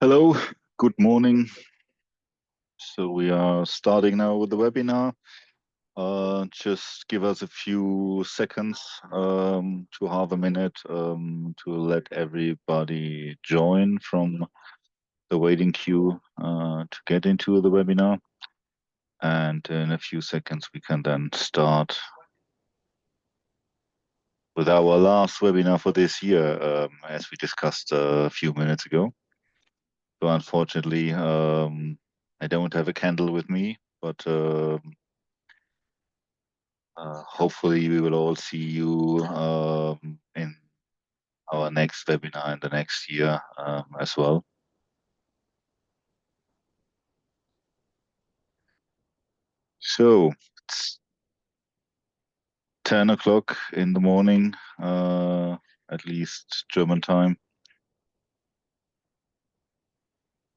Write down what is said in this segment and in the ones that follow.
Hello, good morning. So we are starting now with the webinar. Just give us a few seconds to half a minute to let everybody join from the waiting queue to get into the webinar. And in a few seconds, we can then start with our last webinar for this year, as we discussed a few minutes ago. So unfortunately, I don't have a candle with me, but hopefully we will all see you in our next webinar in the next year as well. So it's 10 o'clock in the morning, at least German time.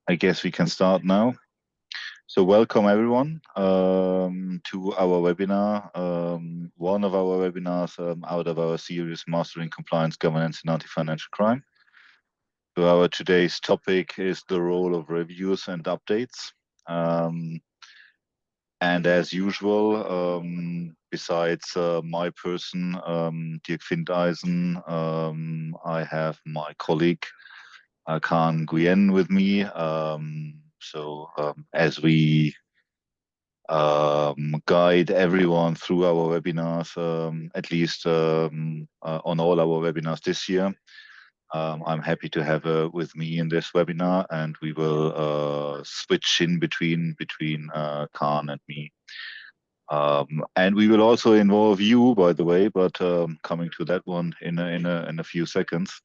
I guess we can start now. So welcome everyone to our webinar, one of our webinars out of our series Mastering Compliance, Governance and Anti-Financial Crime. So our today's topic is the role of reviews and updates. And as usual, besides my person, Dirk Findeisen, I have my colleague, Khan Nguyen with me. As we guide everyone through our webinars, at least on all our webinars this year, I'm happy to have her with me in this webinar, and we will switch in between Khan and me. And we will also involve you, by the way, but coming to that one in a few seconds.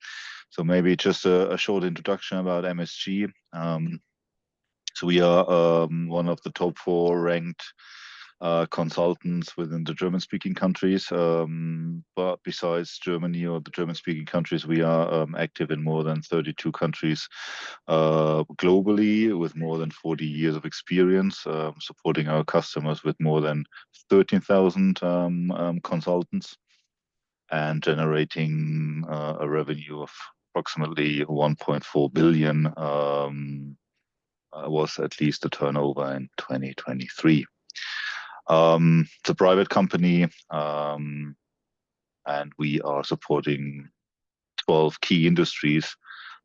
So maybe just a short introduction about MSG. So we are one of the top 4 ranked consultants within the German-speaking countries. But besides Germany or the German-speaking countries, we are active in more than 32 countries globally, with more than 40 years of experience, supporting our customers with more than 13,000 consultants, and generating a revenue of approximately 1.4 billion. Was at least the turnover in 2023. It's a private company, and we are supporting 12 key industries.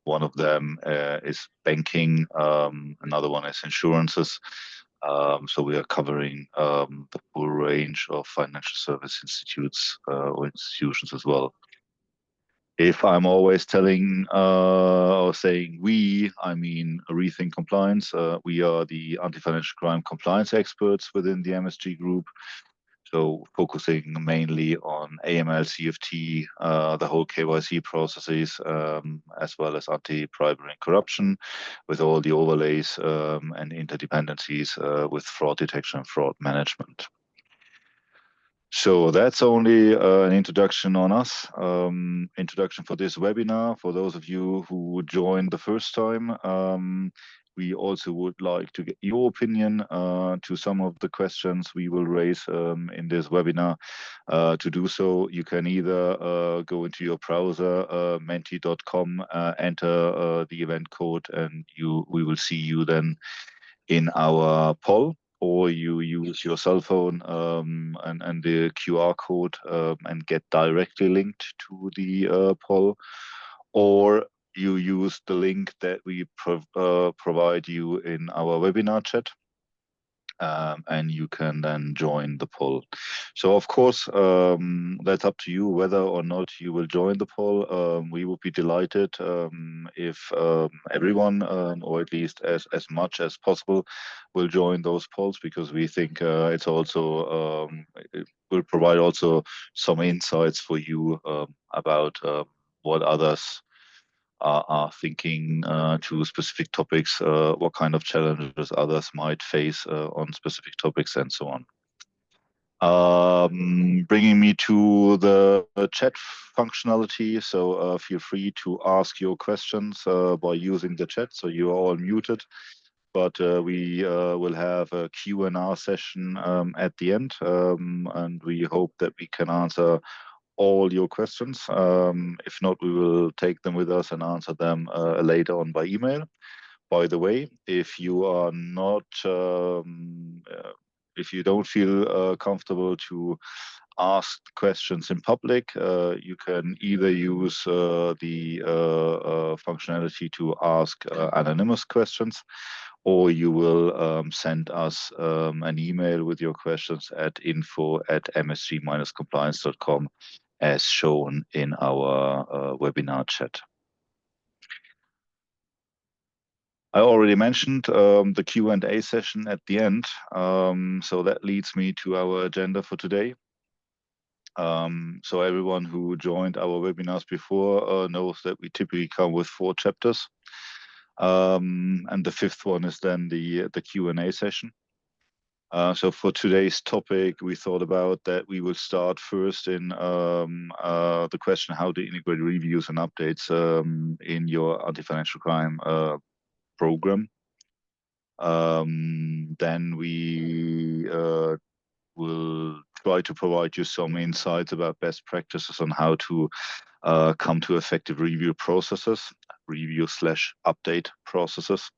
One of them is banking, another one is insurances. So we are covering the full range of financial service institutes or institutions as well. If I'm always telling or saying we, I mean Rethink Compliance. We are the anti-financial crime compliance experts within the MSG group. So focusing mainly on AML, CFT, the whole KYC processes, as well as anti-bribery and corruption, with all the overlays and interdependencies with fraud detection and fraud management. So that's only an introduction on us, introduction for this webinar. For those of you who joined the first time, we also would like to get your opinion to some of the questions we will raise in this webinar. To do so, you can either go into your browser, menti.com, enter the event code, and we will see you then in our poll, or you use your cell phone and the QR code and get directly linked to the poll, or you use the link that we provide you in our webinar chat. And you can then join the poll. So of course, that's up to you whether or not you will join the poll. We would be delighted if everyone, or at least as much as possible, will join those polls, because we think it's also it will provide also some insights for you about what others are thinking to specific topics, what kind of challenges others might face on specific topics, and so on. Bringing me to the chat functionality. So feel free to ask your questions by using the chat. So you are all muted, but we will have a Q&A session at the end, and we hope that we can answer all your questions. If not, we will take them with us and answer them later on by email. By the way, if you are not, if you don't feel comfortable to ask questions in public, you can either use the functionality to ask anonymous questions, or you will send us an email with your questions at info@msg-compliance.com, as shown in our webinar chat. I already mentioned the Q&A session at the end, so that leads me to our agenda for today. So everyone who joined our webinars before knows that we typically come with 4 chapters, and the 5th one is then the Q&A session. So for today's topic, we thought about that we will start first in the question how to integrate reviews and updates in your anti-financial crime program. Then we will try to provide you some insights about best practices on how to come to effective review processes, review/update processes.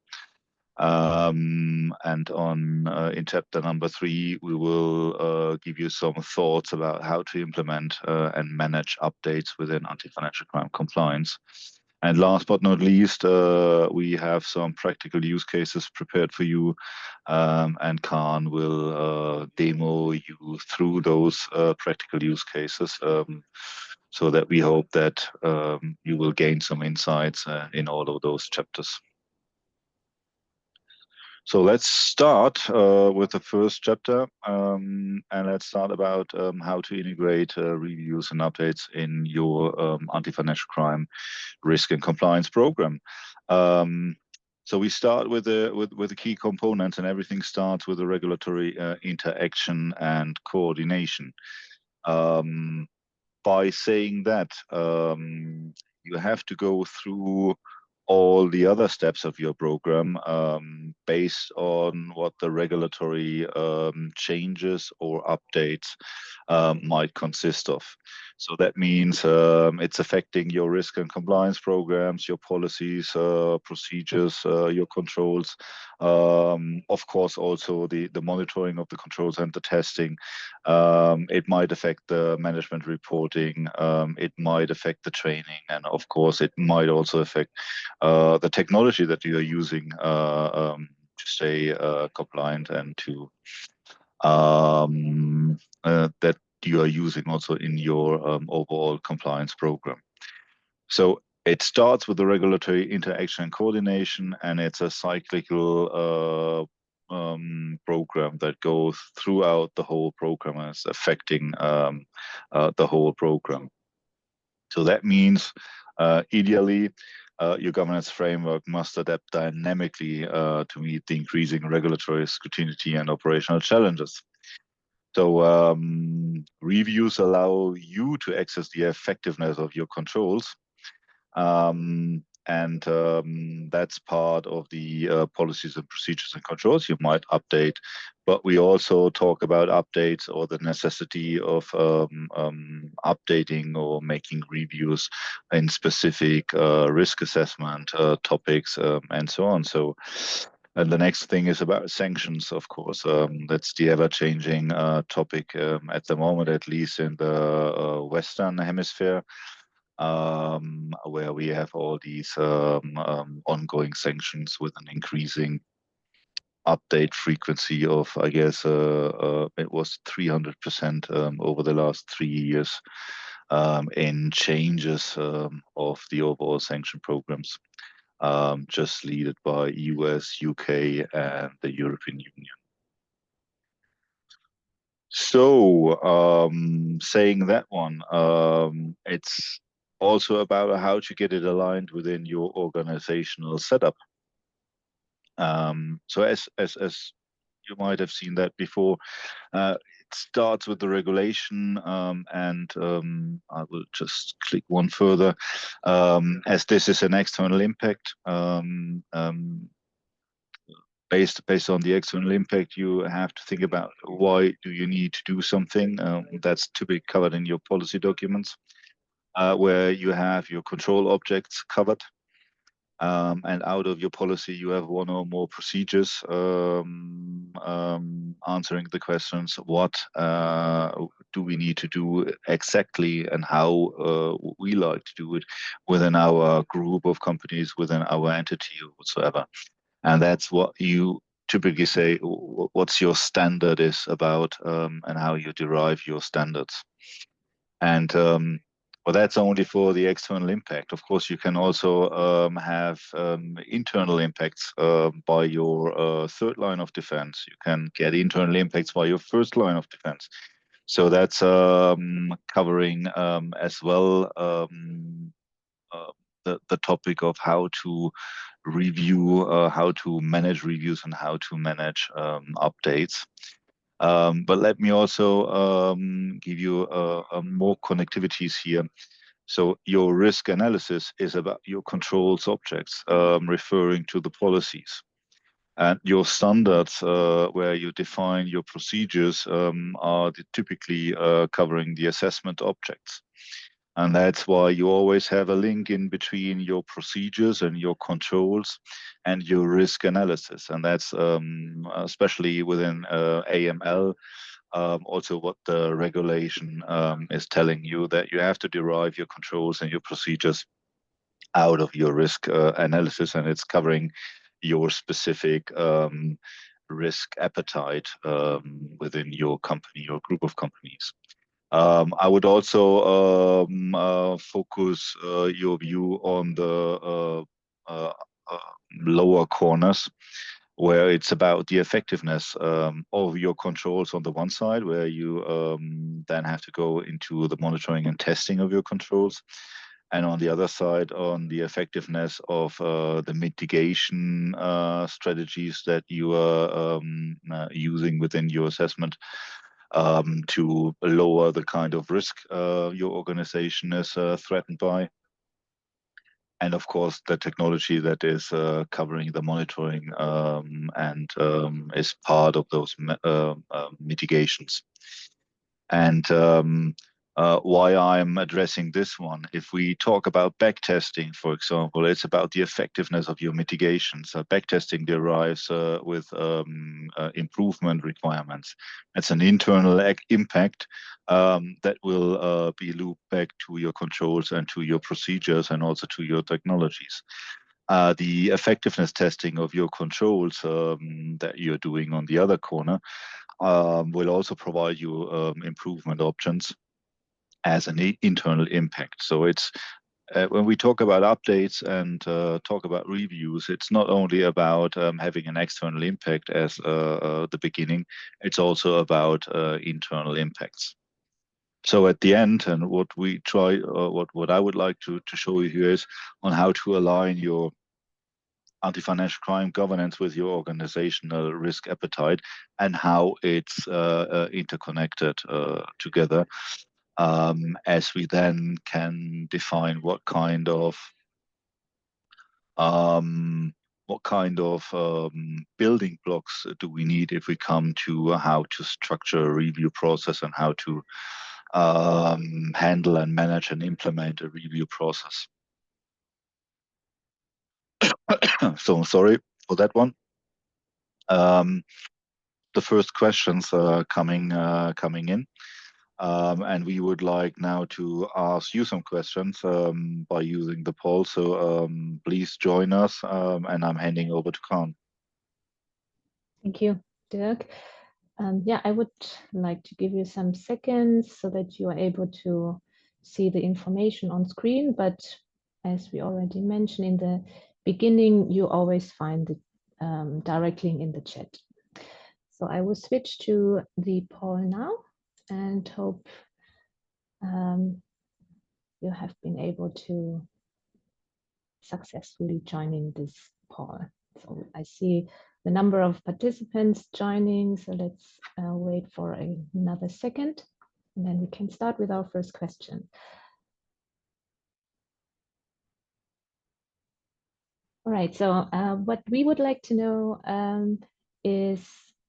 And in chapter number 3, we will give you some thoughts about how to implement and manage updates within anti-financial crime compliance. And last but not least, we have some practical use cases prepared for you, and Khan will demo you through those practical use cases, so that we hope that you will gain some insights in all of those chapters. So let's start with the first chapter, and let's start about how to integrate reviews and updates in your anti-financial crime risk and compliance program. So we start with the key components, and everything starts with the regulatory interaction and coordination. By saying that, you have to go through all the other steps of your program based on what the regulatory changes or updates might consist of. So that means it's affecting your risk and compliance programs, your policies, procedures, your controls, of course also the monitoring of the controls and the testing. It might affect the management reporting, it might affect the training, and of course it might also affect the technology that you are using to stay compliant and to that you are using also in your overall compliance program. So it starts with the regulatory interaction and coordination, and it's a cyclical program that goes throughout the whole program and is affecting the whole program. So that means ideally your governance framework must adapt dynamically to meet the increasing regulatory scrutiny and operational challenges. So reviews allow you to access the effectiveness of your controls, and that's part of the policies and procedures and controls you might update. But we also talk about updates or the necessity of updating or making reviews in specific risk assessment topics and so on. So, and the next thing is about sanctions, of course. That's the ever-changing topic at the moment, at least in the Western Hemisphere, where we have all these ongoing sanctions with an increasing update frequency of, I guess, it was 300% over the last 3 years in changes of the overall sanction programs, just led by US, UK, and the European Union. So saying that one, it's also about how to get it aligned within your organizational setup. So as you might have seen that before, it starts with the regulation, and I will just click one further. As this is an external impact, based on the external impact, you have to think about why do you need to do something. That's typically covered in your policy documents, where you have your control objects covered. and out of your policy you have one or more procedures answering the questions, what do we need to do exactly, and how we like to do it within our group of companies, within our entity or whatsoever. And that's what you typically say, what's your standard is about, and how you derive your standards. And well, that's only for the external impact. Of course, you can also have internal impacts by your third line of defense. You can get internal impacts by your first line of defense. So that's covering as well the topic of how to review, how to manage reviews, and how to manage updates. But let me also give you more connectivities here. So your risk analysis is about your controls objects, referring to the policies. And your standards, where you define your procedures, are typically covering the assessment objects. And that's why you always have a link in between your procedures and your controls and your risk analysis. And that's especially within AML, also what the regulation is telling you, that you have to derive your controls and your procedures out of your risk analysis, and it's covering your specific risk appetite within your company or group of companies. I would also focus your view on the lower corners, where it's about the effectiveness of your controls on the one side, where you then have to go into the monitoring and testing of your controls. And on the other side, on the effectiveness of the mitigation strategies that you are using within your assessment to lower the kind of risk your organization is threatened by. And of course, the technology that is covering the monitoring and is part of those mitigations. And why I'm addressing this one, if we talk about backtesting, for example, it's about the effectiveness of your mitigations. Backtesting derives with improvement requirements. It's an internal impact that will be looped back to your controls and to your procedures and also to your technologies. The effectiveness testing of your controls that you're doing on the other corner will also provide you improvement options as an internal impact. So it's when we talk about updates and talk about reviews, it's not only about having an external impact as the beginning, it's also about internal impacts. So at the end, and what we try, what I would like to show you here is on how to align your anti-financial crime governance with your organizational risk appetite and how it's interconnected together, as we then can define what kind of building blocks do we need if we come to how to structure a review process and how to handle and manage and implement a review process. So sorry for that one. The first questions are coming in, and we would like now to ask you some questions by using the poll. So please join us, and I'm handing over to Khan. Thank you, Dirk. Yeah, I would like to give you some seconds so that you are able to see the information on screen. But as we already mentioned in the beginning, you always find the direct link in the chat. So I will switch to the poll now and hope you have been able to successfully join in this poll. So I see the number of participants joining, so let's wait for another second, and then we can start with our first question. All right, so what we would like to know is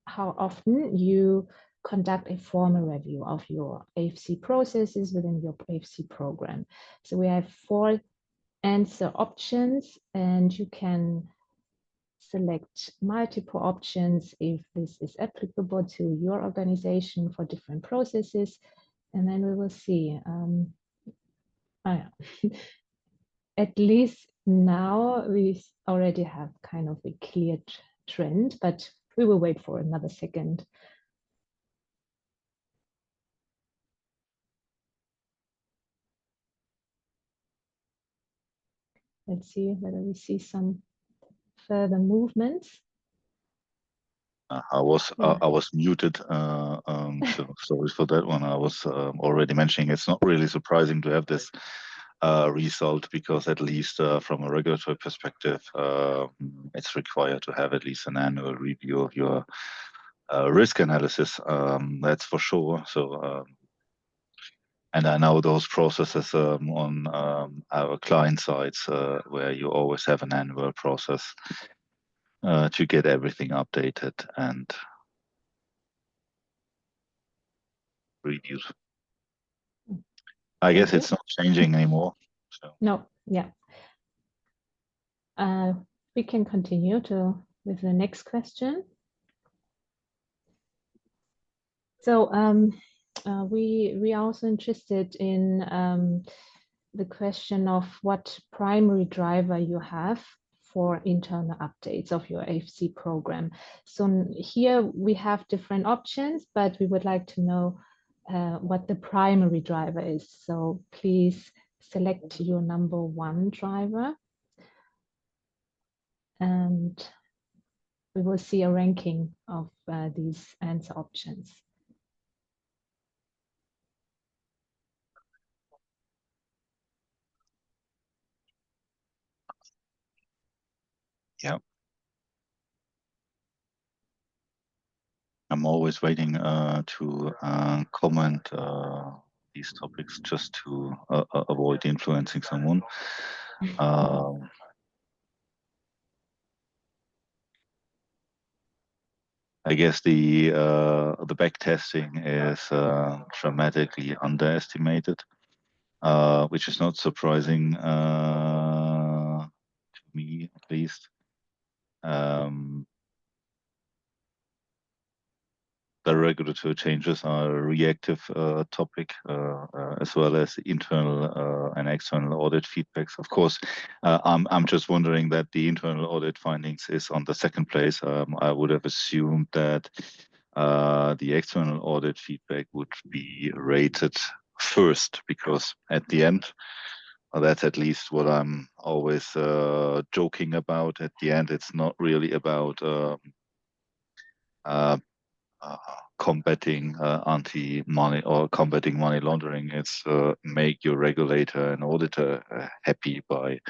how often you conduct a formal review of your AFC processes within your AFC program. So we have 4 answer options, and you can select multiple options if this is applicable to your organization for different processes. And then we will see. At least now we already have kind of a clear trend, but we will wait for another second. Let's see whether we see some further movements. I was muted, so sorry for that one. I was already mentioning it's not really surprising to have this result, because at least from a regulatory perspective, it's required to have at least an annual review of your risk analysis. That's for sure. So, and I know those processes on our client sides, where you always have an annual process to get everything updated and reviewed. I guess it's not changing anymore. So. No, yeah. We can continue with the next question. So we are also interested in the question of what primary driver you have for internal updates of your AFC program. So here we have different options, but we would like to know what the primary driver is. So please select your number one driver. And we will see a ranking of these answer options. Yeah. I'm always waiting to comment these topics, just to avoid influencing someone. I guess the back testing is dramatically underestimated, which is not surprising to me, at least. The regulatory changes are a reactive topic, as well as internal and external audit feedbacks. Of course, I'm just wondering that the internal audit findings is on the second place. I would have assumed that the external audit feedback would be rated first, because at the end, that's at least what I'm always joking about. At the end, it's not really about combating anti-money or combating money laundering. It's make your regulator and auditor happy by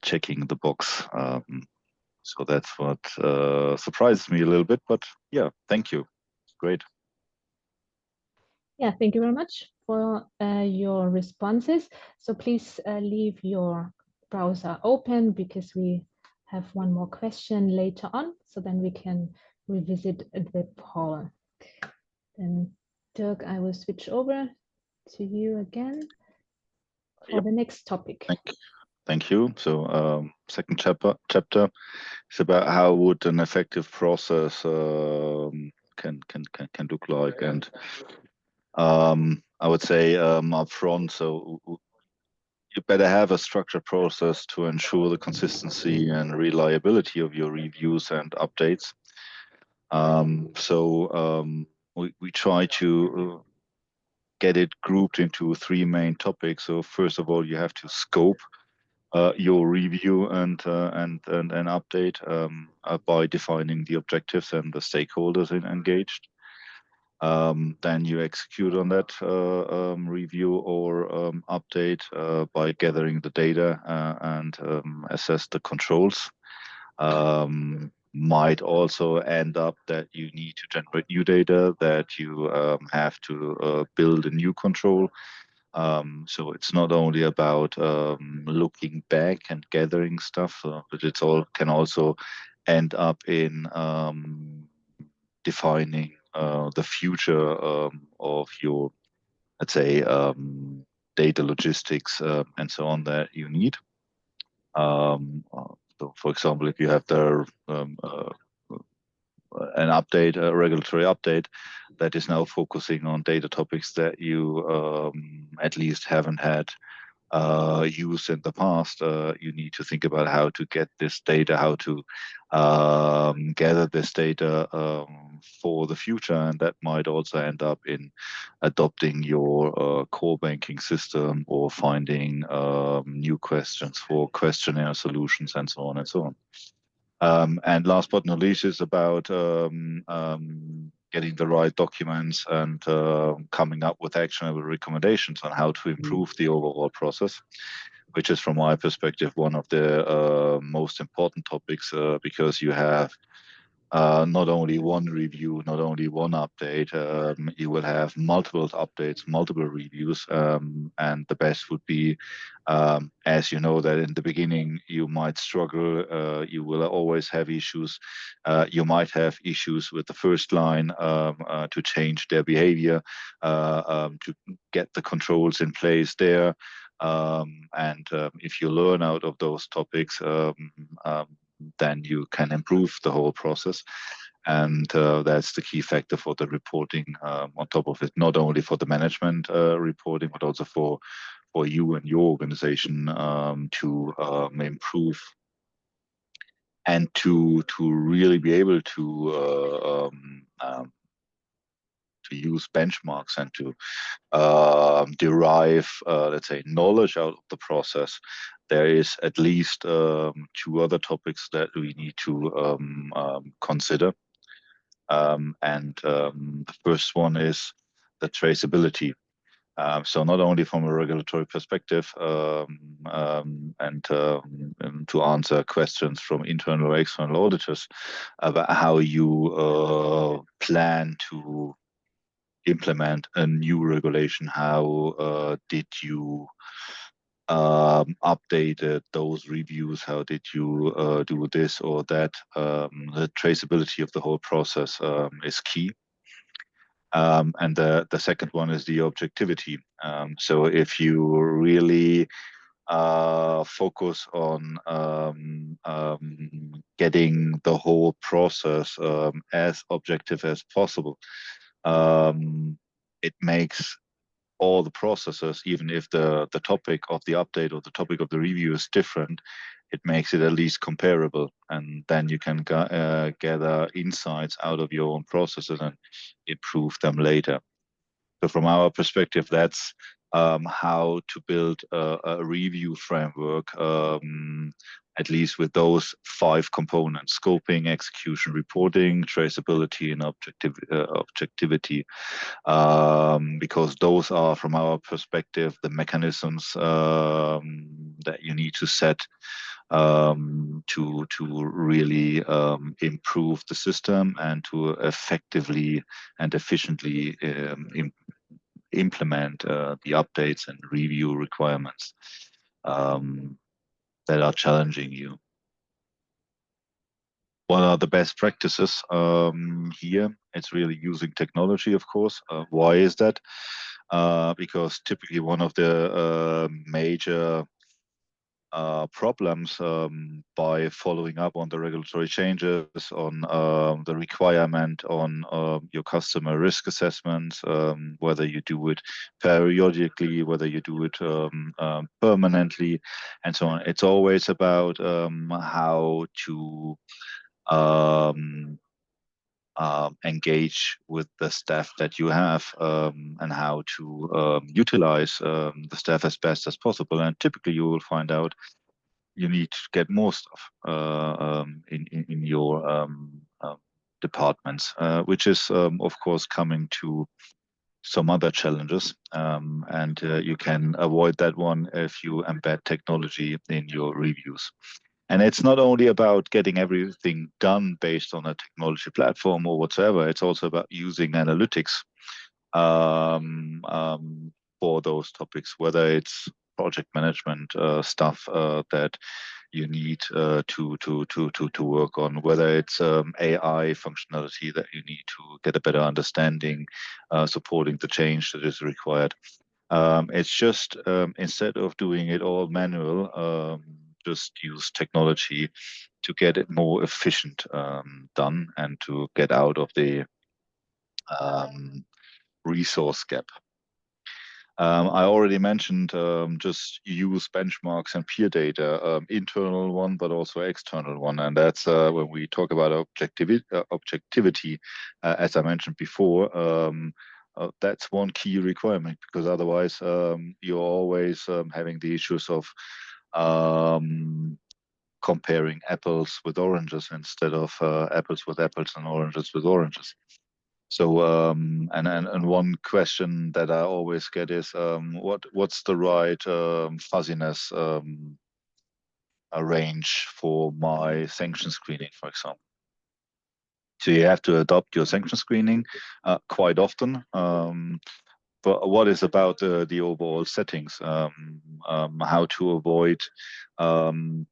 checking the box. So that's what surprises me a little bit. But yeah, thank you. Great. Yeah, thank you very much for your responses. So please leave your browser open, because we have one more question later on. So then we can revisit the poll. Then Dirk, I will switch over to you again for the next topic. Thank you. So second chapter is about how would an effective process can look like, and I would say up front, so you better have a structured process to ensure the consistency and reliability of your reviews and updates. We try to get it grouped into three main topics. So first of all, you have to scope your review and update by defining the objectives and the stakeholders engaged. Then you execute on that review or update by gathering the data and assess the controls. Might also end up that you need to generate new data, that you have to build a new control. So it's not only about looking back and gathering stuff, but it's all can also end up in defining the future of your, let's say, data logistics, and so on that you need. So for example, if you have an update, a regulatory update that is now focusing on data topics that you at least haven't had used in the past, you need to think about how to get this data, how to gather this data for the future, and that might also end up in adopting your core banking system or finding new questions for questionnaire solutions and so on and so on. And last but not least is about getting the right documents and coming up with actionable recommendations on how to improve the overall process, which is, from my perspective, one of the most important topics, because you have not only one review, not only one update, you will have multiple updates, multiple reviews, and the best would be, as you know, that in the beginning you might struggle, you will always have issues. You might have issues with the first line to change their behavior, to get the controls in place there. And if you learn out of those topics, then you can improve the whole process. And that's the key factor for the reporting on top of it, not only for the management reporting, but also for you and your organization to improve and to really be able to use benchmarks and to derive, let's say, knowledge out of the process. There is at least two other topics that we need to consider. And the first one is the traceability. So not only from a regulatory perspective and to answer questions from internal or external auditors about how you plan to implement a new regulation, how did you update those reviews, how did you do this or that. The traceability of the whole process is key. And the second one is the objectivity. So if you really focus on getting the whole process as objective as possible, it makes all the processes, even if the topic of the update or the topic of the review is different, it makes it at least comparable. And then you can gather insights out of your own processes and improve them later. So from our perspective, that's how to build a review framework, at least with those 5 components: scoping, execution, reporting, traceability, and objectivity. Because those are, from our perspective, the mechanisms that you need to set to really improve the system and to effectively and efficiently implement the updates and review requirements that are challenging you. What are the best practices here? It's really using technology, of course. Why is that? Because typically one of the major problems by following up on the regulatory changes, on the requirement on your customer risk assessments, whether you do it periodically, whether you do it permanently, and so on. It's always about how to engage with the staff that you have and how to utilize the staff as best as possible. And typically you will find out you need to get more stuff in your departments, which is, of course, coming to some other challenges. And you can avoid that one if you embed technology in your reviews. And it's not only about getting everything done based on a technology platform or whatsoever. It's also about using analytics for those topics, whether it's project management stuff that you need to work on, whether it's AI functionality that you need to get a better understanding, supporting the change that is required. It's just instead of doing it all manual, just use technology to get it more efficient done and to get out of the resource gap. I already mentioned just use benchmarks and peer data, internal one, but also external one. And that's when we talk about objectivity, as I mentioned before, that's one key requirement, because otherwise you're always having the issues of comparing apples with oranges instead of apples with apples and oranges with oranges. So and one question that I always get is what's the right fuzziness range for my sanction screening, for example. So you have to adopt your sanction screening quite often. But what is about the overall settings? How to avoid an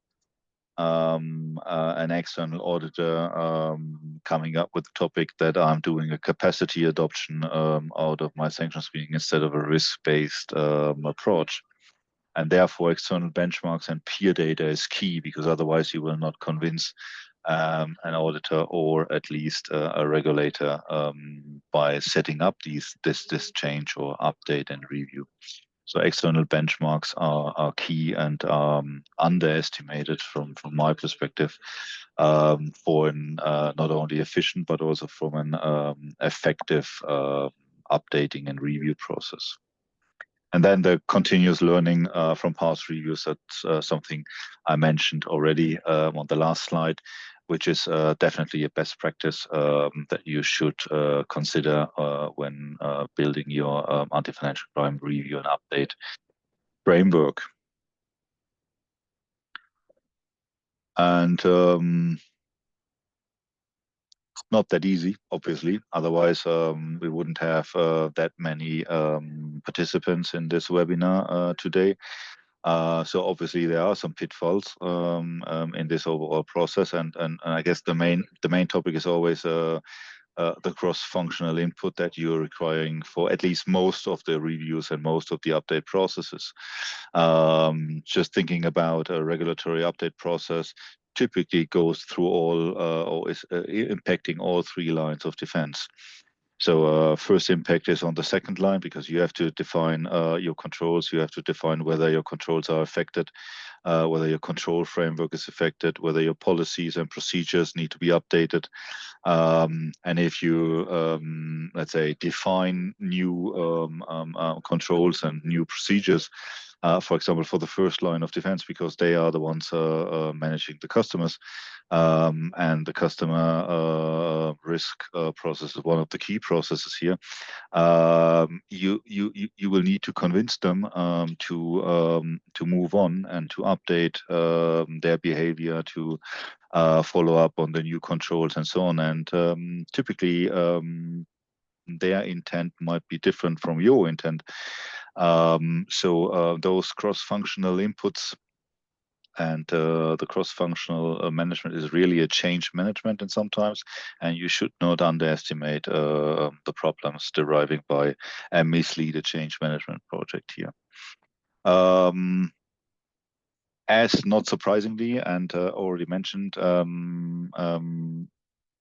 external auditor coming up with the topic that I'm doing a capacity adoption out of my sanction screening instead of a risk-based approach. And therefore, external benchmarks and peer data is key, because otherwise you will not convince an auditor, or at least a regulator, by setting up this change or update and review. So external benchmarks are key and underestimated from my perspective for an not only efficient but also from an effective updating and review process. And then the continuous learning from past reviews, that's something I mentioned already on the last slide, which is definitely a best practice that you should consider when building your anti-financial crime review and update framework. And not that easy, obviously. Otherwise, we wouldn't have that many participants in this webinar today. So obviously there are some pitfalls in this overall process, and I guess the main topic is always the cross-functional input that you're requiring for at least most of the reviews and most of the update processes. Just thinking about a regulatory update process typically goes through all or is impacting all three lines of defense. So first impact is on the second line, because you have to define your controls. You have to define whether your controls are affected, whether your control framework is affected, whether your policies and procedures need to be updated. And if you, let's say, define new controls and new procedures, for example, for the first line of defense, because they are the ones managing the customers, and the customer risk process is one of the key processes here. You will need to convince them to move on and to update their behavior, to follow up on the new controls and so on. And typically, their intent might be different from your intent. So those cross-functional inputs and the cross-functional management is really a change management, and sometimes, and you should not underestimate the problems deriving by a misleaded change management project here. As not surprisingly, and already mentioned,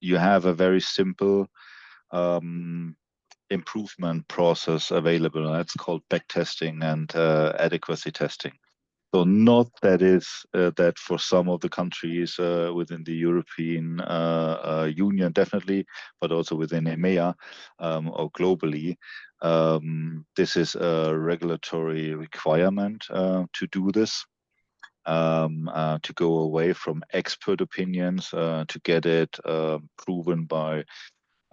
you have a very simple improvement process available, and that's called backtesting and adequacy testing. So not that is that for some of the countries within the European Union, definitely, but also within EMEA or globally, this is a regulatory requirement to do this, to go away from expert opinions, to get it proven by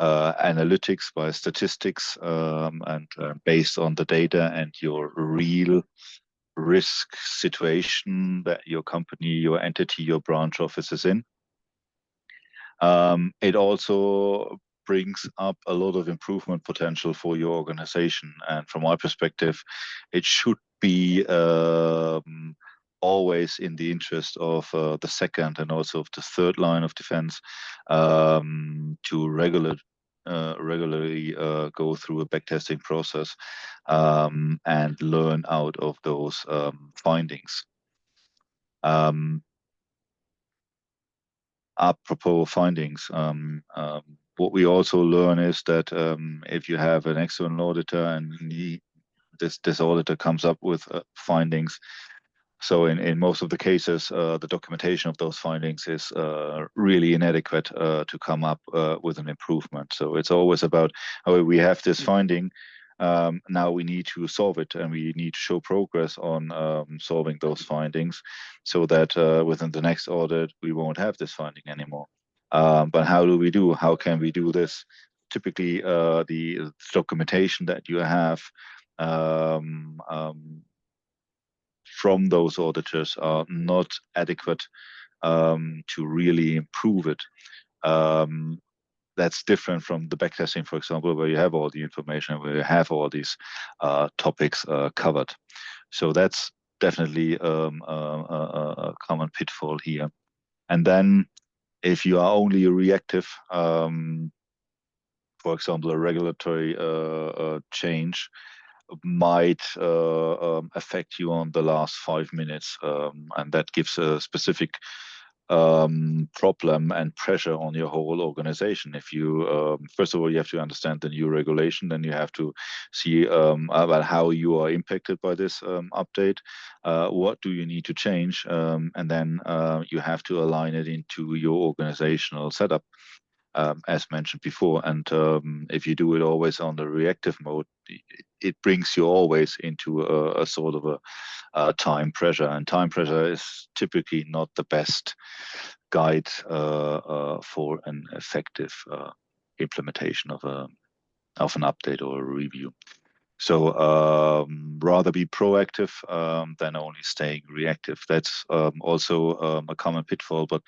analytics, by statistics, and based on the data and your real risk situation that your company, your entity, your branch office is in. It also brings up a lot of improvement potential for your organization. And from my perspective, it should be always in the interest of the second and also of the third line of defense to regularly go through a backtesting process and learn out of those findings. Apropos findings, what we also learn is that if you have an external auditor and this auditor comes up with findings, so in most of the cases, the documentation of those findings is really inadequate to come up with an improvement. So it's always about, oh, we have this finding, now we need to solve it, and we need to show progress on solving those findings so that within the next audit, we won't have this finding anymore. But how can we do this? Typically, the documentation that you have from those auditors are not adequate to really improve it. That's different from the backtesting, for example, where you have all the information, where you have all these topics covered. So that's definitely a common pitfall here. And then if you are only reactive, for example, a regulatory change might affect you on the last 5 minutes, and that gives a specific problem and pressure on your whole organization. If you first of all, you have to understand the new regulation, then you have to see about how you are impacted by this update, what do you need to change, and then you have to align it into your organizational setup. As mentioned before, and if you do it always on the reactive mode, it brings you always into a sort of a time pressure, and time pressure is typically not the best guide for an effective implementation of an update or a review. So rather be proactive than only staying reactive. That's also a common pitfall, but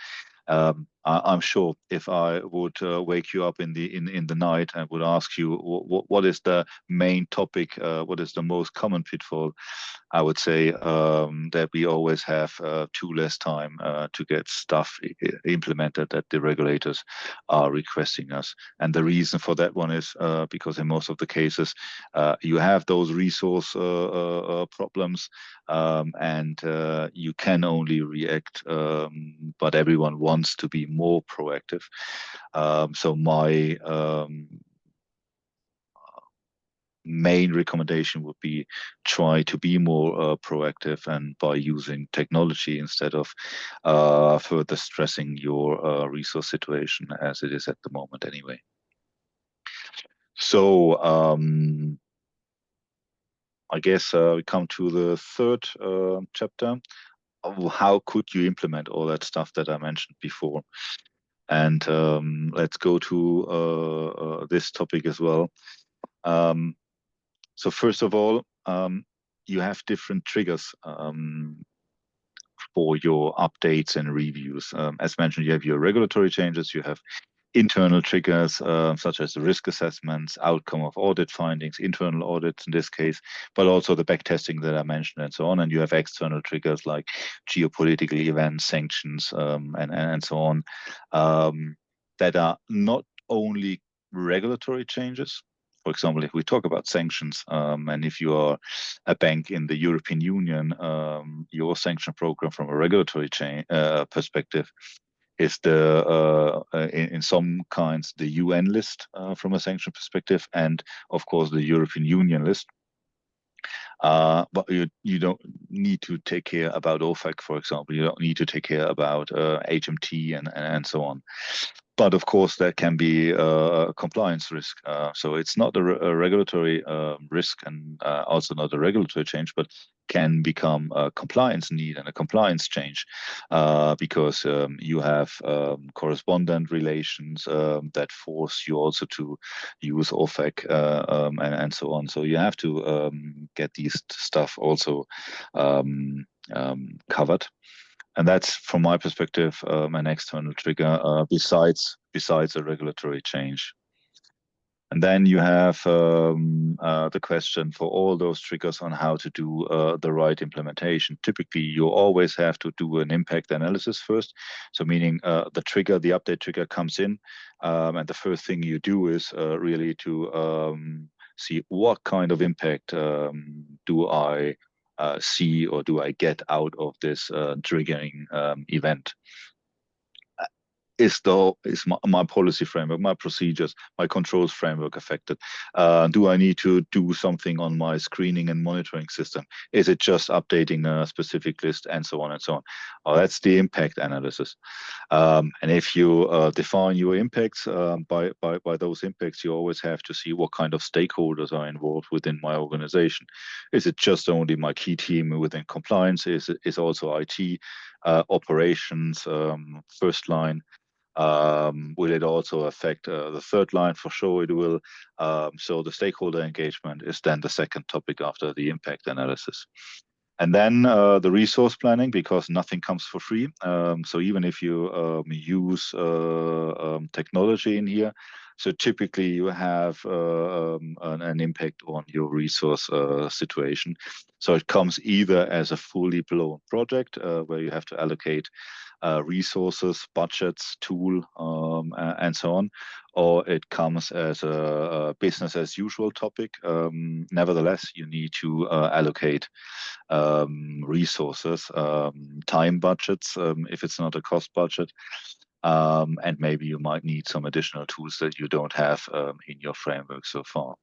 I'm sure if I would wake you up in the night and would ask you what is the main topic, what is the most common pitfall, I would say that we always have too less time to get stuff implemented that the regulators are requesting us. And the reason for that one is because in most of the cases you have those resource problems, and you can only react, but everyone wants to be more proactive. So my main recommendation would be try to be more proactive, and by using technology instead of further stressing your resource situation as it is at the moment anyway. So I guess we come to the third chapter. How could you implement all that stuff that I mentioned before? And let's go to this topic as well. So first of all, you have different triggers for your updates and reviews. As mentioned, you have your regulatory changes, you have internal triggers such as the risk assessments, outcome of audit findings, internal audits in this case, but also the backtesting that I mentioned and so on. And you have external triggers like geopolitical events, sanctions, and so on, that are not only regulatory changes. For example, if we talk about sanctions, and if you are a bank in the European Union, your sanction program from a regulatory perspective is in some kinds the UN list from a sanction perspective, and of course the European Union list. But you don't need to take care about OFAC, for example. You don't need to take care about HMT and so on. But of course, there can be a compliance risk. So it's not a regulatory risk, and also not a regulatory change, but can become a compliance need and a compliance change because you have correspondent relations that force you also to use OFAC and so on. So you have to get these stuff also covered. And that's, from my perspective, an external trigger besides a regulatory change. And then you have the question for all those triggers on how to do the right implementation. Typically, you always have to do an impact analysis first. So meaning the trigger, the update trigger comes in, and the first thing you do is really to see what kind of impact do I see or do I get out of this triggering event. Is my policy framework, my procedures, my controls framework affected? Do I need to do something on my screening and monitoring system? Is it just updating a specific list and so on and so on? Oh, that's the impact analysis. And if you define your impacts by those impacts, you always have to see what kind of stakeholders are involved within my organization. Is it just only my key team within compliance? Is also IT, operations, first line? Will it also affect the third line? For sure it will. So the stakeholder engagement is then the second topic after the impact analysis. And then the resource planning, because nothing comes for free. So even if you use technology in here, so typically you have an impact on your resource situation. So it comes either as a fully blown project where you have to allocate resources, budgets, tool, and so on, or it comes as a business as usual topic. Nevertheless, you need to allocate resources, time budgets, if it's not a cost budget, and maybe you might need some additional tools that you don't have in your framework so far.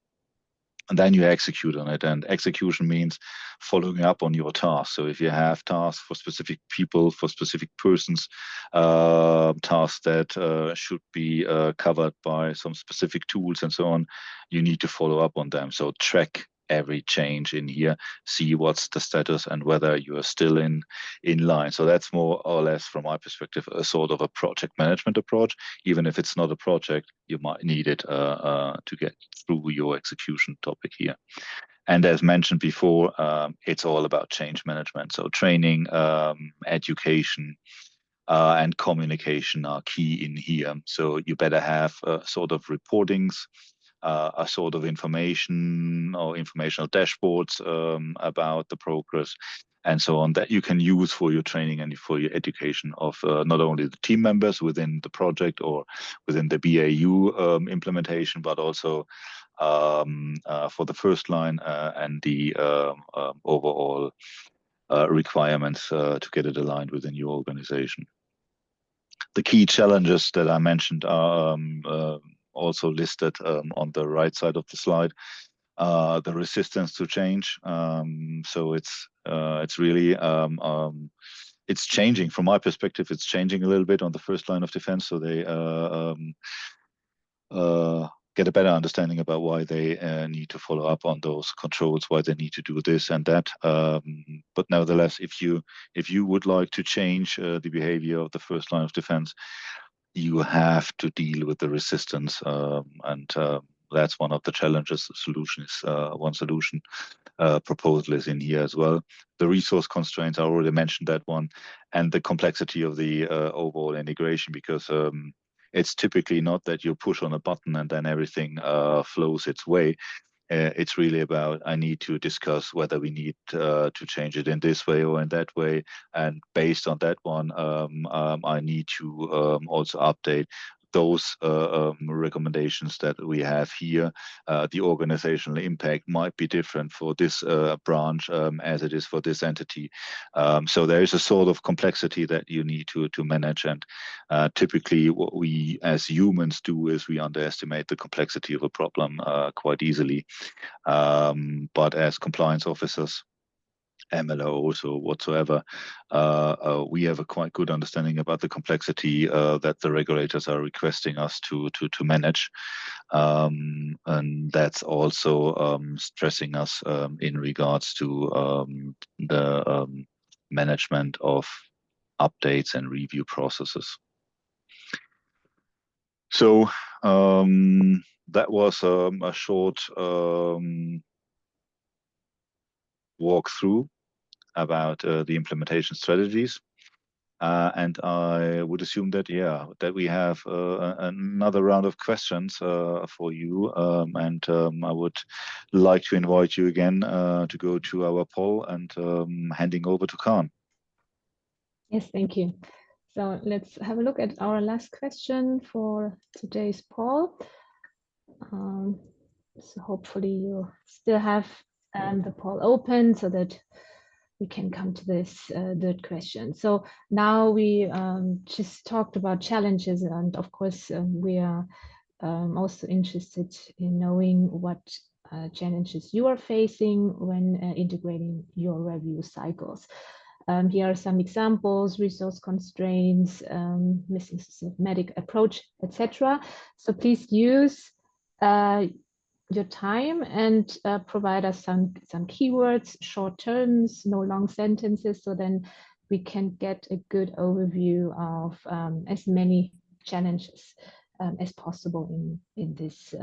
And then you execute on it, and execution means following up on your tasks. So if you have tasks for specific people, for specific persons, tasks that should be covered by some specific tools and so on, you need to follow up on them. So track every change in here, see what's the status and whether you are still in line. So that's more or less, from my perspective, a sort of a project management approach. Even if it's not a project, you might need it to get through your execution topic here. And as mentioned before, it's all about change management. So training, education, and communication are key in here. So you better have sort of reportings, a sort of information or informational dashboards about the progress and so on that you can use for your training and for your education of not only the team members within the project or within the BAU implementation, but also for the first line and the overall requirements to get it aligned within your organization. The key challenges that I mentioned are also listed on the right side of the slide. The resistance to change. So it's really it's changing from my perspective. It's changing a little bit on the first line of defense. So they get a better understanding about why they need to follow up on those controls, why they need to do this and that. But nevertheless, if you would like to change the behavior of the first line of defense, you have to deal with the resistance, and that's one of the challenges. The solution is one solution proposal is in here as well. The resource constraints, I already mentioned that one, and the complexity of the overall integration, because it's typically not that you push on a button and then everything flows its way. It's really about, I need to discuss whether we need to change it in this way or in that way. And based on that one, I need to also update those recommendations that we have here. The organizational impact might be different for this branch as it is for this entity. So there is a sort of complexity that you need to manage. And typically what we as humans do is we underestimate the complexity of a problem quite easily. But as compliance officers, MLOs or whatsoever, we have a quite good understanding about the complexity that the regulators are requesting us to manage, and that's also stressing us in regards to the management of updates and review processes. So that was a short walkthrough about the implementation strategies. And I would assume that, yeah, that we have another round of questions for you. I would like to invite you again to go to our poll and handing over to Khan. Yes, thank you. So let's have a look at our last question for today's poll. So hopefully you still have the poll open so that we can come to this third question. So now we just talked about challenges, and of course we are also interested in knowing what challenges you are facing when integrating your review cycles. Here are some examples: resource constraints, missing systematic approach, etc. So please use your time and provide us some keywords, short terms, no long sentences, so then we can get a good overview of as many challenges as possible in this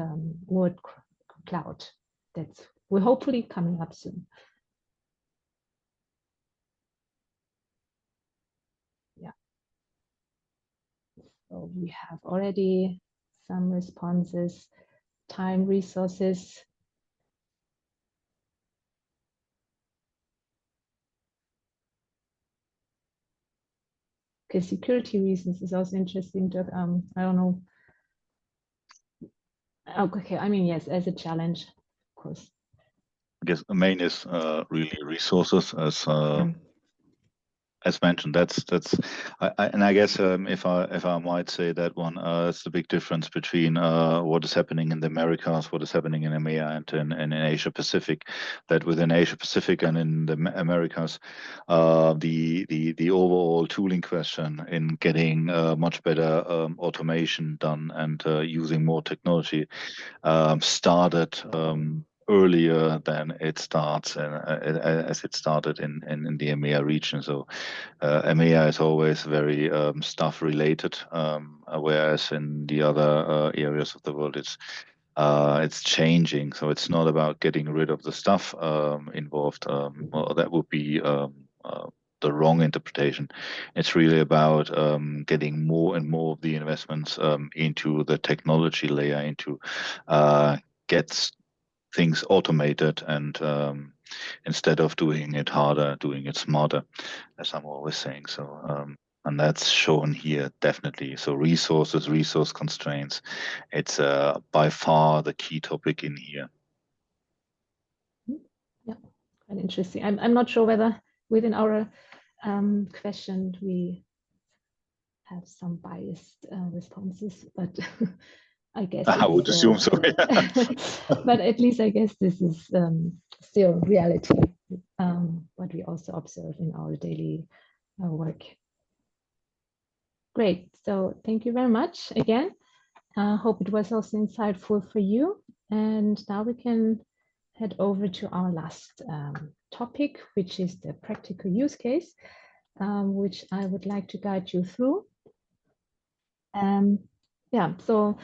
word cloud that's we're hopefully coming up soon. Yeah. So we have already some responses. Time, resources. Okay, security reasons is also interesting. I don't know. Okay, I mean, yes, as a challenge, of course. I guess the main is really resources, as mentioned. And I guess if I might say that one, it's the big difference between what is happening in the Americas, what is happening in EMEA and in Asia Pacific. That within Asia Pacific and in the Americas, the overall tooling question in getting much better automation done and using more technology started earlier than it starts as it started in the EMEA region. So EMEA is always very staff related, whereas in the other areas of the world it's changing. So it's not about getting rid of the stuff involved. Well, that would be the wrong interpretation. It's really about getting more and more of the investments into the technology layer, into get things automated, and instead of doing it harder, doing it smarter, as I'm always saying. So and that's shown here definitely. So resources, resource constraints, it's by far the key topic in here. Yeah, quite interesting. I'm not sure whether within our question we have some biased responses, but I guess I would assume so. Yeah. But at least I guess this is still reality, what we also observe in our daily work. Great. So thank you very much again. Hope it was also insightful for you. And now we can head over to our last topic, which is the practical use case, which I would like to guide you through. Yeah, so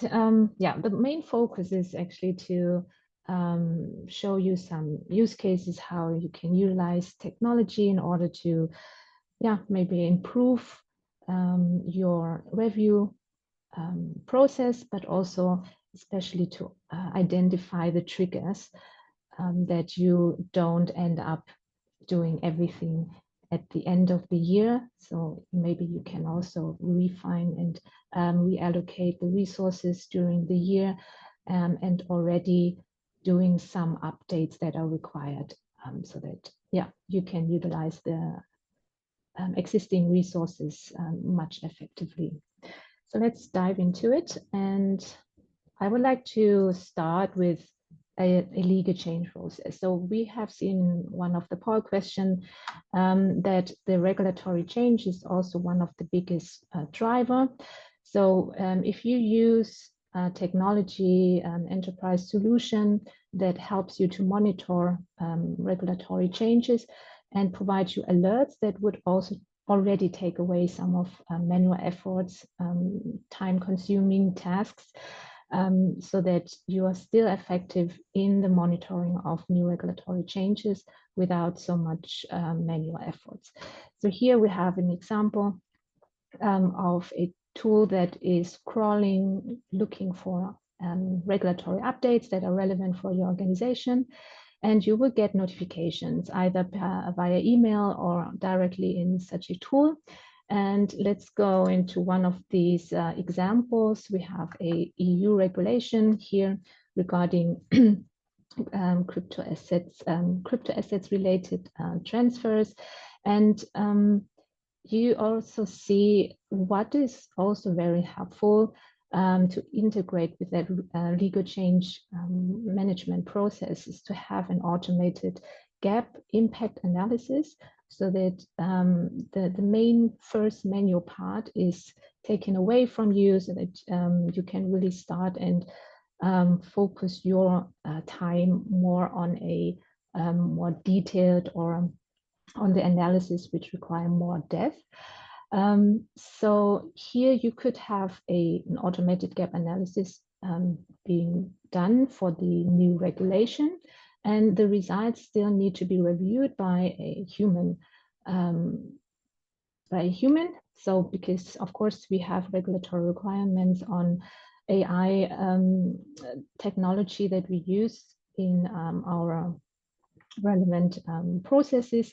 the main focus is actually to show you some use cases, how you can utilize technology in order to, maybe improve your review process, but also especially to identify the triggers that you don't end up doing everything at the end of the year. So maybe you can also refine and reallocate the resources during the year and already doing some updates that are required so that, you can utilize the existing resources much effectively. So let's dive into it. And I would like to start with a legal change process. So we have seen one of the poll questions that the regulatory change is also one of the biggest driver. So if you use technology enterprise solution that helps you to monitor regulatory changes and provide you alerts, that would also already take away some of manual efforts, time-consuming tasks, so that you are still effective in the monitoring of new regulatory changes without so much manual efforts. So here we have an example of a tool that is crawling, looking for regulatory updates that are relevant for your organization. And you will get notifications either via email or directly in such a tool. And let's go into one of these examples. We have a EU regulation here regarding crypto assets related transfers. And you also see what is also very helpful to integrate with that legal change management process is to have an automated gap impact analysis, so that the main first manual part is taken away from you, so that you can really start and focus your time more on a more detailed or on the analysis which require more depth. So here you could have an automated gap analysis being done for the new regulation, and the results still need to be reviewed by a human. So because of course we have regulatory requirements on AI technology that we use in our relevant processes.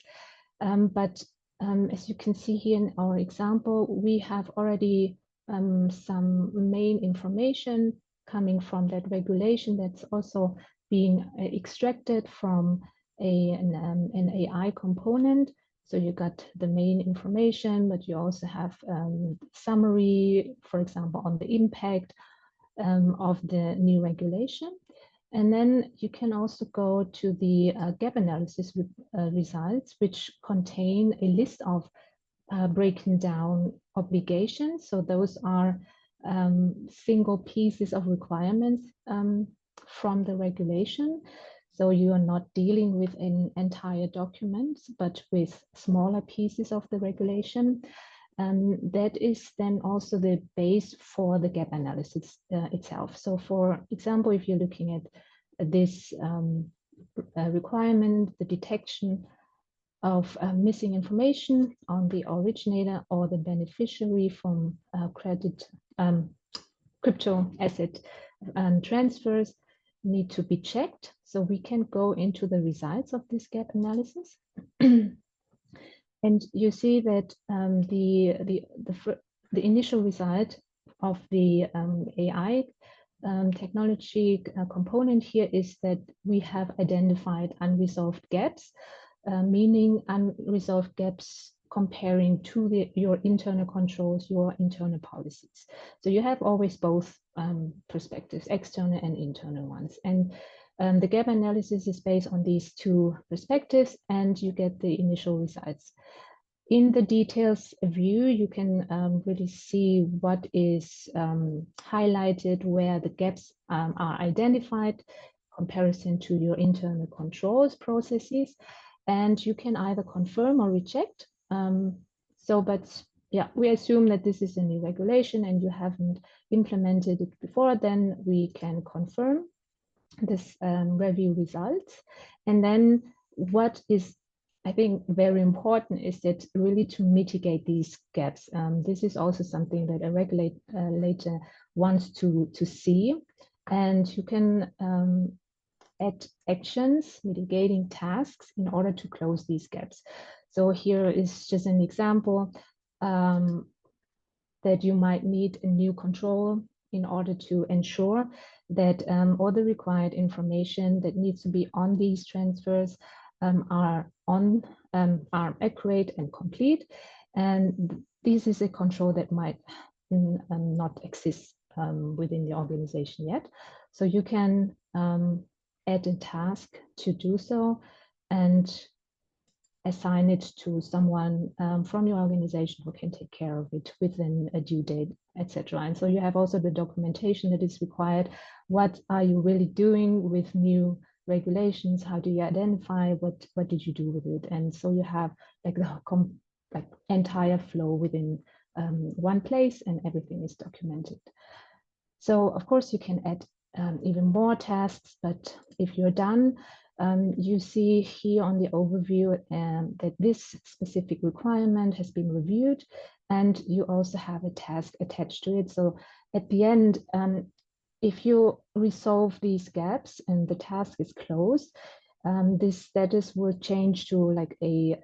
But as you can see here in our example, we have already some main information coming from that regulation that's also being extracted from an AI component. So you got the main information, but you also have summary, for example, on the impact of the new regulation. And then you can also go to the gap analysis results, which contain a list of breaking down obligations. So those are single pieces of requirements from the regulation. So you are not dealing with an entire document, but with smaller pieces of the regulation. That is then also the base for the gap analysis itself. So for example, if you're looking at this requirement, the detection of missing information on the originator or the beneficiary from crypto asset transfers need to be checked. So we can go into the results of this gap analysis. And you see that the initial result of the AI technology component here is that we have identified unresolved gaps, meaning unresolved gaps comparing to your internal controls, your internal policies. So you have always both perspectives, external and internal ones. And the gap analysis is based on these two perspectives, and you get the initial results. In the details view, you can really see what is highlighted, where the gaps are identified, comparison to your internal controls processes, and you can either confirm or reject. But yeah, we assume that this is a new regulation and you haven't implemented it before, then we can confirm this review results. And then what is, I think, very important is that really to mitigate these gaps. This is also something that a regulator wants to see. And you can add actions, mitigating tasks in order to close these gaps. So here is just an example that you might need a new control in order to ensure that all the required information that needs to be on these transfers are accurate and complete. And this is a control that might not exist within the organization yet. So you can add a task to do so and assign it to someone from your organization who can take care of it within a due date, etc. And so you have also the documentation that is required. What are you really doing with new regulations? How do you identify what did you do with it? And so you have like the entire flow within one place, and everything is documented. So of course you can add even more tasks, but if you're done, You see here on the overview that this specific requirement has been reviewed, and you also have a task attached to it. So at the end, if you resolve these gaps and the task is closed, this status will change to like a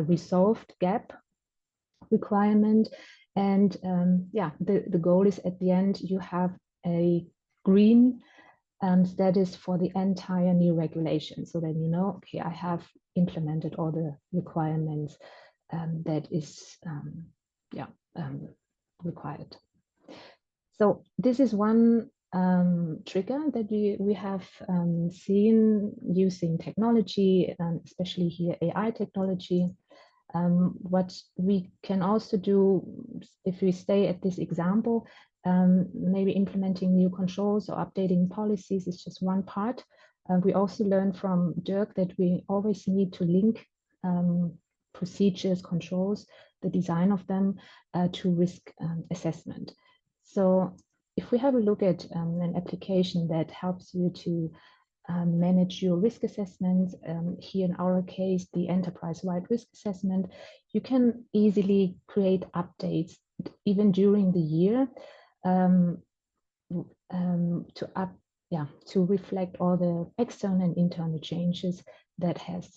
resolved gap requirement. And yeah, the goal is at the end, you have a green status for the entire new regulation. So then you know, okay, I have implemented all the requirements that is required. So this is one trigger that we have seen using technology, especially here AI technology. What we can also do, if we stay at this example, maybe implementing new controls or updating policies is just one part. We also learned from Dirk that we always need to link procedures, controls, the design of them to risk assessment. So if we have a look at an application that helps you to manage your risk assessments, here in our case, the enterprise-wide risk assessment, you can easily create updates even during the year to reflect all the external and internal changes that have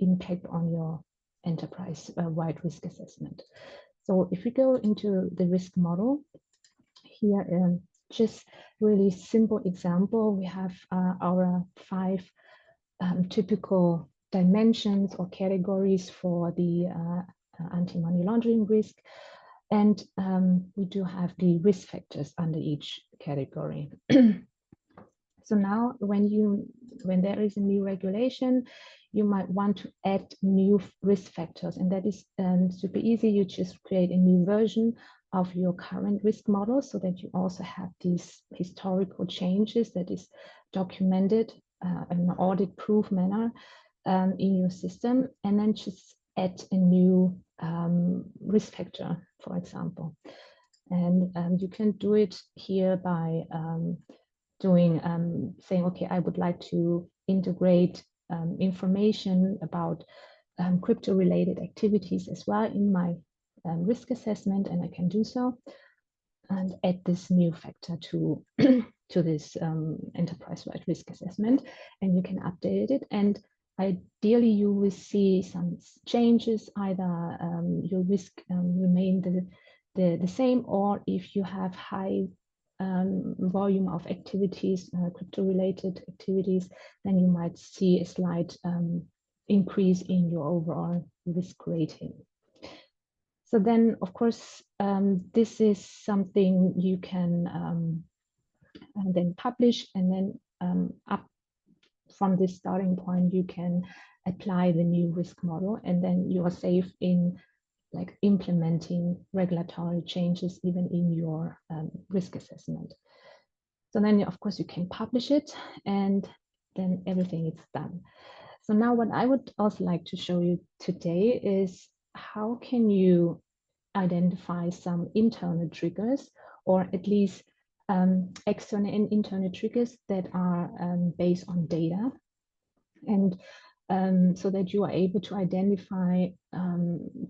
impact on your enterprise-wide risk assessment. So if we go into the risk model, here just really simple example, we have our 5 typical dimensions or categories for the anti-money laundering risk. And we do have the risk factors under each category. So now when there is a new regulation, you might want to add new risk factors, and that is super easy. You just create a new version of your current risk model so that you also have these historical changes that is documented in an audit-proof manner in your system, and then just add a new risk factor, for example. And you can do it here by saying, okay, I would like to integrate information about crypto-related activities as well in my risk assessment, and I can do so and add this new factor to to this enterprise-wide risk assessment, and you can update it. And ideally, you will see some changes. Either your risk remain the same, or if you have high volume of activities, crypto-related activities, then you might see a slight increase in your overall risk rating. So then, of course, this is something you can then publish, and then up from this starting point, you can apply the new risk model, and then you are safe in like implementing regulatory changes even in your risk assessment. So then, of course, you can publish it, and then everything is done. So now what I would also like to show you today is how can you identify some internal triggers, or at least external and internal triggers that are based on data, and so that you are able to identify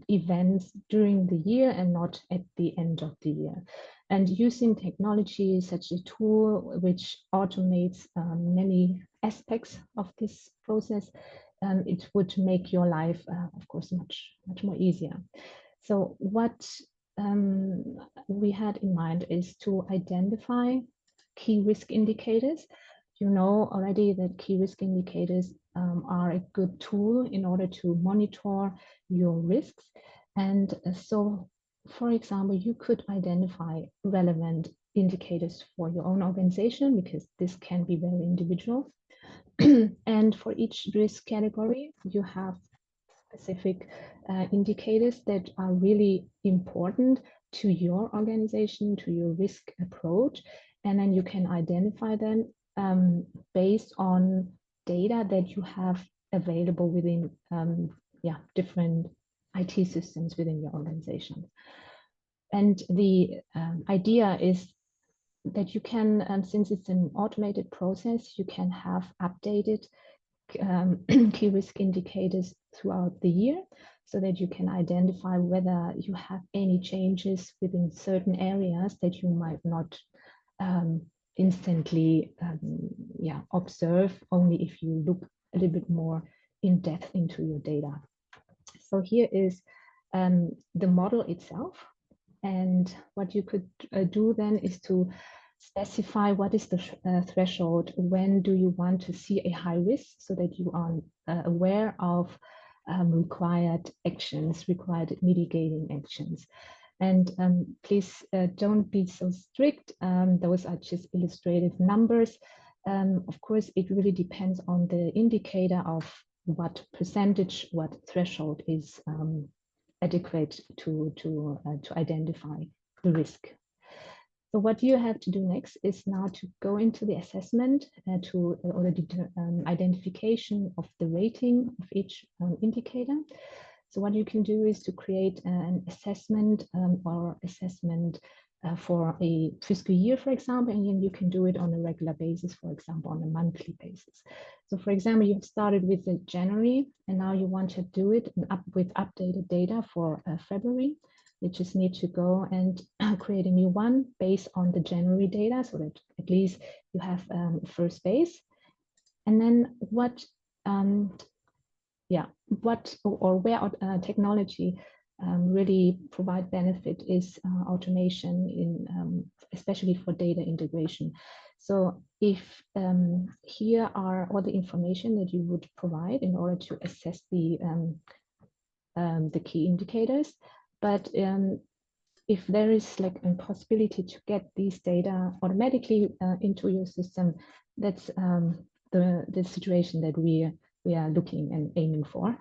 events during the year and not at the end of the year. And using technology such a tool which automates many aspects of this process, it would make your life, of course, much more easier. So what we had in mind is to identify key risk indicators. You know already that key risk indicators are a good tool in order to monitor your risks. And so, for example, you could identify relevant indicators for your own organization, because this can be very individual. And for each risk category, you have specific indicators that are really important to your organization, to your risk approach. And then you can identify them based on data that you have available within different IT systems within your organization. And the idea is that you can, since it's an automated process, you can have updated key risk indicators throughout the year, so that you can identify whether you have any changes within certain areas that you might not instantly observe, only if you look a little bit more in depth into your data. So here is the model itself. And what you could do then is to specify what is the threshold, when do you want to see a high risk, so that you are aware of required actions, required mitigating actions. And please don't be so strict. Those are just illustrative numbers. Of course, it really depends on the indicator of what percentage, what threshold is adequate to identify the risk. So what you have to do next is now to go into the assessment or the identification of the rating of each indicator. So what you can do is to create an assessment for a fiscal year, for example, and then you can do it on a regular basis, for example, on a monthly basis. So for example, you've started with January, and now you want to do it with updated data for February. You just need to go and create a new one based on the January data, so that at least you have first base. And then where technology really provide benefit is automation, especially for data integration. So if here are all the information that you would provide in order to assess the key indicators, but if there is like a possibility to get these data automatically into your system, that's the situation that we are looking and aiming for.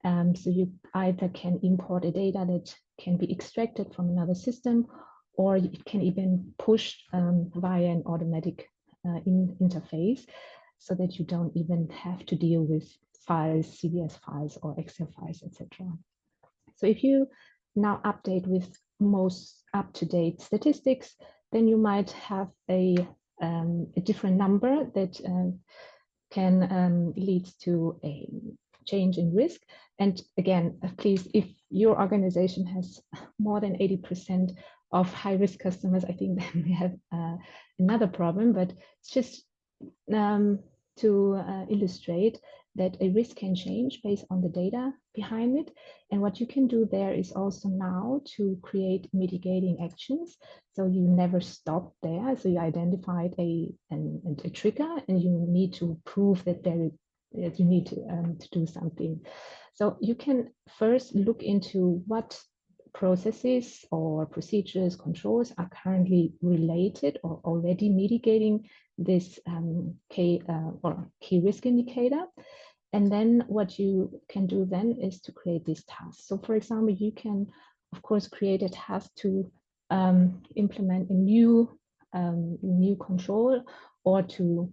So you either can import a data that can be extracted from another system, or it can even push via an automatic interface, so that you don't even have to deal with files, CSV files, or Excel files, etc. So if you now update with most up-to-date statistics, then you might have a different number that can lead to a change in risk. And again, please, if your organization has more than 80% of high-risk customers, I think then we have another problem, but it's just to illustrate that a risk can change based on the data behind it. And what you can do there is also now to create mitigating actions. So you never stop there. So you identified a trigger, and you need to prove that that you need to do something. So you can first look into what processes or procedures, controls are currently related or already mitigating this key risk indicator. And then what you can do then is to create these tasks. So for example, you can, of course, create a task to implement a new control, or to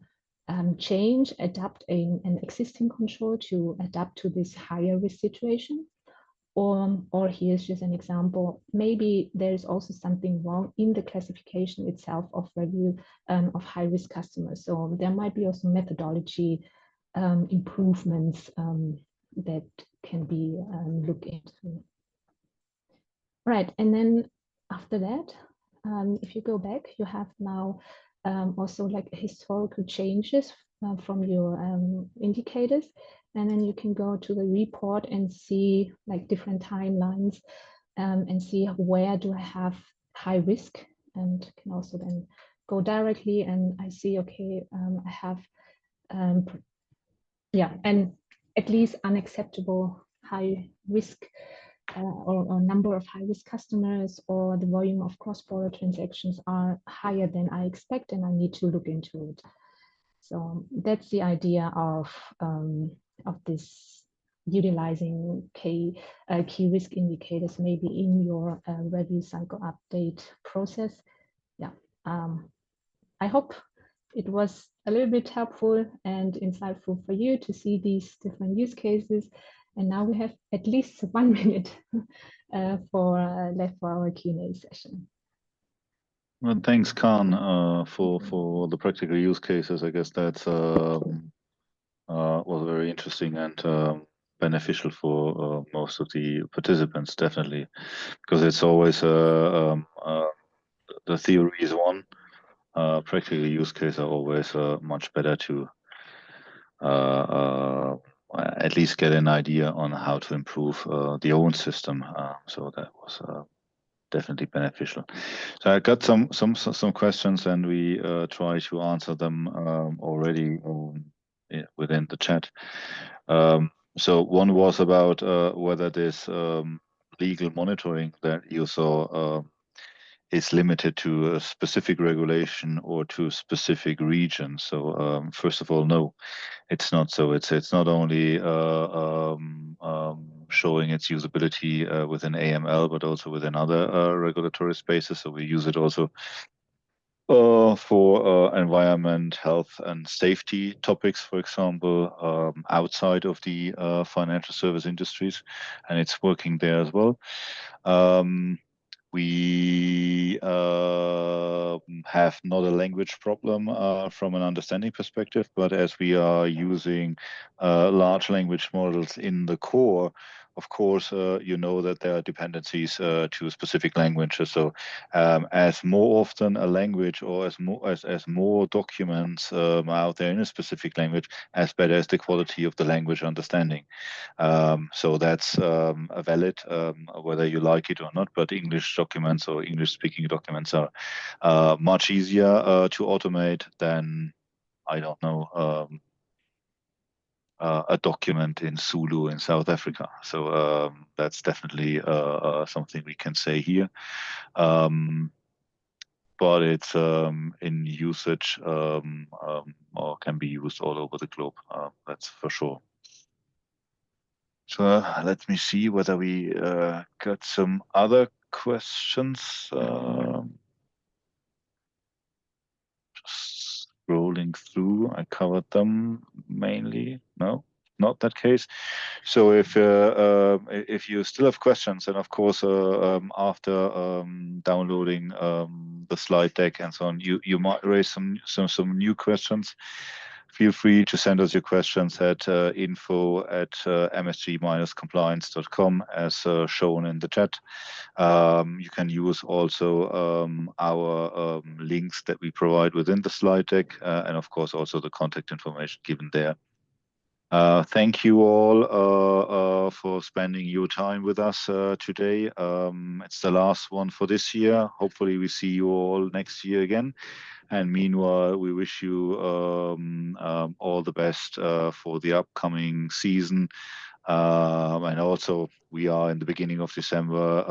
adapt an existing control to adapt to this higher risk situation. Or here's just an example. Maybe there's also something wrong in the classification itself of review of high-risk customers. So there might be also methodology improvements that can be looked into. Right, and then after that, if you go back, you have now also like historical changes from your indicators. And then you can go to the report and see like different timelines and see where do I have high risk, and can also then go directly and I see, okay, I have, and at least unacceptable high risk or number of high risk customers, or the volume of cross-border transactions are higher than I expect, and I need to look into it. So that's the idea of this utilizing key risk indicators maybe in your review cycle update process. Yeah, I hope it was a little bit helpful and insightful for you to see these different use cases. And now we have at least 1 minute left for our Q&A session. Well, thanks, Khan, for the practical use cases. I guess that's was very interesting and beneficial for most of the participants, definitely, because it's always the theory is one, practical use cases are always much better to at least get an idea on how to improve the own system. So that was definitely beneficial. So I got some questions, and we try to answer them already within the chat. So one was about whether this legal monitoring that you saw is limited to a specific regulation or to a specific region. So first of all, no, it's not so. It's not only showing its usability within AML, but also within other regulatory spaces. So we use it also for environment, health, and safety topics, for example, outside of the financial service industries, and it's working there as well. We have not a language problem from an understanding perspective, but as we are using large language models in the core, of course, you know that there are dependencies to specific languages. So as more often a language or as more documents out there in a specific language, as better is the quality of the language understanding. So that's a valid, whether you like it or not, but English documents or English-speaking documents are much easier to automate than, I don't know, a document in Zulu in South Africa. So that's definitely something we can say here. But it's in usage or can be used all over the globe. That's for sure. So let me see whether we got some other questions. Just scrolling through, I covered them mainly. No, not that case. So if you still have questions, and of course after downloading the slide deck and so on, you might raise some new questions. Feel free to send us your questions at info@msg-compliance.com as shown in the chat. You can use also our links that we provide within the slide deck, and of course also the contact information given there. Thank you all for spending your time with us today. It's the last one for this year. Hopefully we see you all next year again. And meanwhile, we wish you all the best for the upcoming season. And also, we are in the beginning of December.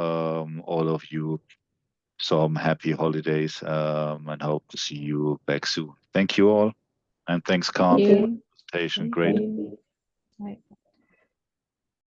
All of you, some happy holidays, and hope to see you back soon. Thank you all, and thanks, Khan, for the presentation. Great. Bye.